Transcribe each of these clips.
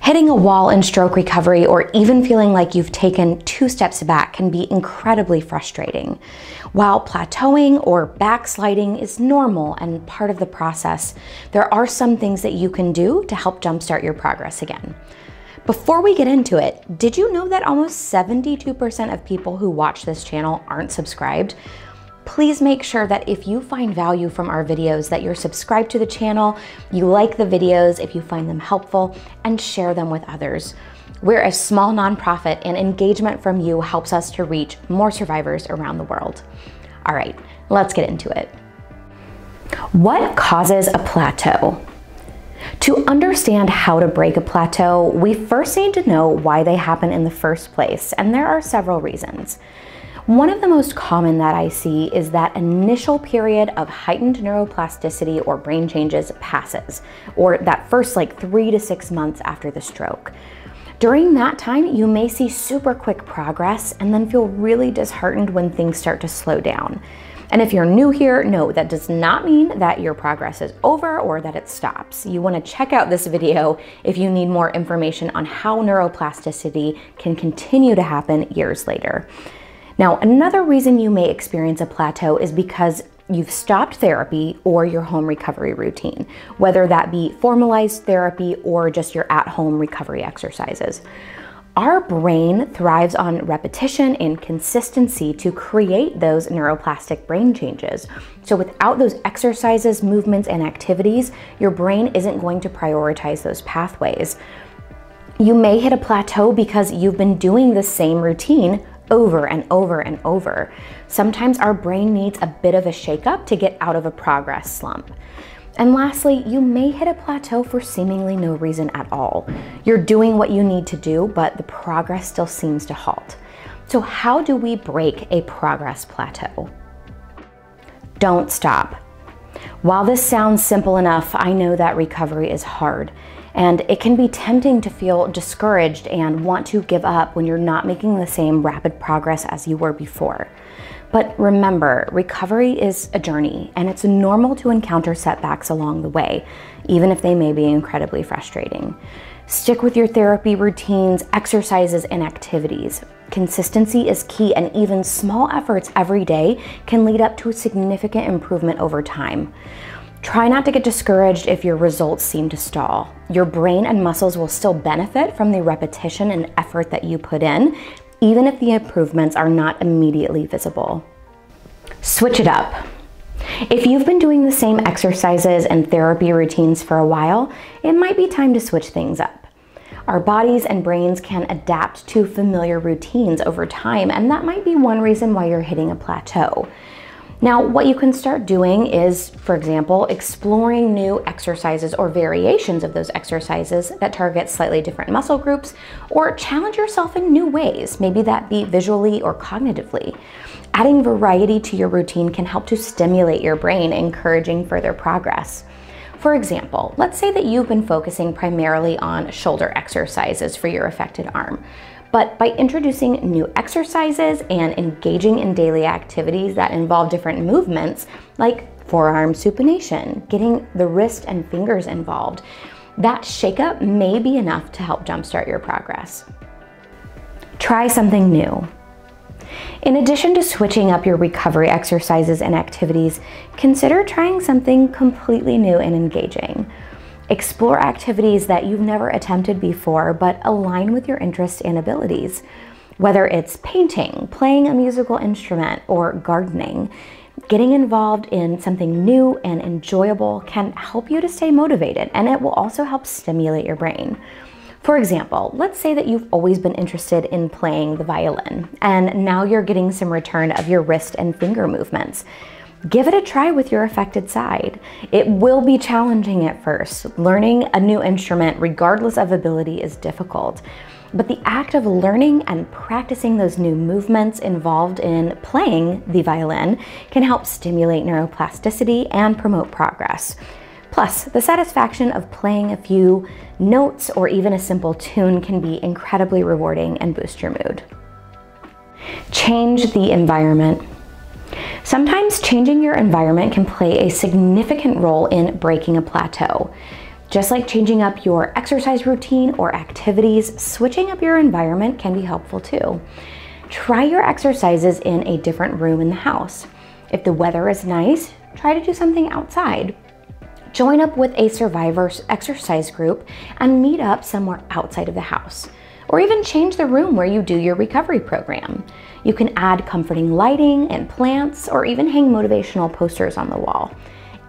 Hitting a wall in stroke recovery or even feeling like you've taken 2 steps back can be incredibly frustrating. While plateauing or backsliding is normal and part of the process, there are some things that you can do to help jumpstart your progress again. Before we get into it, did you know that almost 72% of people who watch this channel aren't subscribed? Please make sure that if you find value from our videos that you're subscribed to the channel, you like the videos if you find them helpful, and share them with others. We're a small nonprofit and engagement from you helps us to reach more survivors around the world. All right, let's get into it. What causes a plateau? To understand how to break a plateau, we first need to know why they happen in the first place, and there are several reasons. One of the most common that I see is that initial period of heightened neuroplasticity or brain changes passes, or that first 3 to 6 months after the stroke. During that time, you may see super quick progress and then feel really disheartened when things start to slow down. And if you're new here, no, that does not mean that your progress is over or that it stops. You want to check out this video if you need more information on how neuroplasticity can continue to happen years later. Now, another reason you may experience a plateau is because you've stopped therapy or your home recovery routine, whether that be formalized therapy or just your at-home recovery exercises. Our brain thrives on repetition and consistency to create those neuroplastic brain changes. So without those exercises, movements, and activities, your brain isn't going to prioritize those pathways. You may hit a plateau because you've been doing the same routine over and over and over. Sometimes our brain needs a bit of a shakeup to get out of a progress slump. And lastly, you may hit a plateau for seemingly no reason at all. You're doing what you need to do, but the progress still seems to halt. So how do we break a progress plateau? Don't stop. While this sounds simple enough, I know that recovery is hard. And it can be tempting to feel discouraged and want to give up when you're not making the same rapid progress as you were before. But remember, recovery is a journey, and it's normal to encounter setbacks along the way, even if they may be incredibly frustrating. Stick with your therapy routines, exercises, and activities. Consistency is key, and even small efforts every day can lead up to a significant improvement over time. Try not to get discouraged if your results seem to stall. Your brain and muscles will still benefit from the repetition and effort that you put in, even if the improvements are not immediately visible. Switch it up. If you've been doing the same exercises and therapy routines for a while, it might be time to switch things up. Our bodies and brains can adapt to familiar routines over time, and that might be one reason why you're hitting a plateau. Now, what you can start doing is, for example, exploring new exercises or variations of those exercises that target slightly different muscle groups, or challenge yourself in new ways, maybe that be visually or cognitively. Adding variety to your routine can help to stimulate your brain, encouraging further progress. For example, let's say that you've been focusing primarily on shoulder exercises for your affected arm. But by introducing new exercises and engaging in daily activities that involve different movements, like forearm supination, getting the wrist and fingers involved, that shakeup may be enough to help jumpstart your progress. Try something new. In addition to switching up your recovery exercises and activities, consider trying something completely new and engaging. Explore activities that you've never attempted before, but align with your interests and abilities. Whether it's painting, playing a musical instrument, or gardening, getting involved in something new and enjoyable can help you to stay motivated, and it will also help stimulate your brain. For example, let's say that you've always been interested in playing the violin, and now you're getting some return of your wrist and finger movements. Give it a try with your affected side. It will be challenging at first. Learning a new instrument, regardless of ability, is difficult. But the act of learning and practicing those new movements involved in playing the violin can help stimulate neuroplasticity and promote progress. Plus, the satisfaction of playing a few notes or even a simple tune can be incredibly rewarding and boost your mood. Change the environment. Sometimes changing your environment can play a significant role in breaking a plateau. Just like changing up your exercise routine or activities, switching up your environment can be helpful too. Try your exercises in a different room in the house. If the weather is nice, try to do something outside. Join up with a Survivors exercise group and meet up somewhere outside of the house. Or even change the room where you do your recovery program. You can add comforting lighting and plants, or even hang motivational posters on the wall.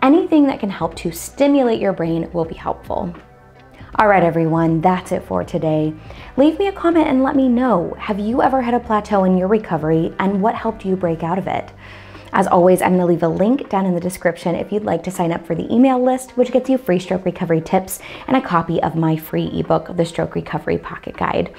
Anything that can help to stimulate your brain will be helpful. All right, everyone, that's it for today. Leave me a comment and let me know, have you ever had a plateau in your recovery and what helped you break out of it? As always, I'm gonna leave a link down in the description if you'd like to sign up for the email list, which gets you free stroke recovery tips and a copy of my free ebook, The Stroke Recovery Pocket Guide.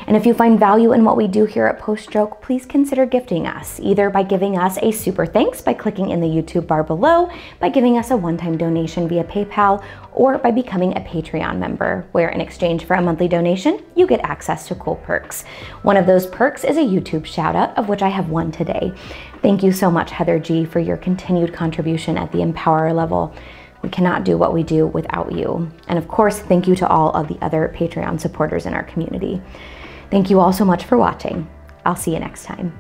And if you find value in what we do here at Post Stroke, please consider gifting us, either by giving us a super thanks by clicking in the YouTube bar below, by giving us a one-time donation via PayPal, or by becoming a Patreon member, where in exchange for a monthly donation, you get access to cool perks. One of those perks is a YouTube shout out, of which I have one today. Thank you so much, Heather G, for your continued contribution at the Empower level. We cannot do what we do without you. And of course, thank you to all of the other Patreon supporters in our community. Thank you all so much for watching. I'll see you next time.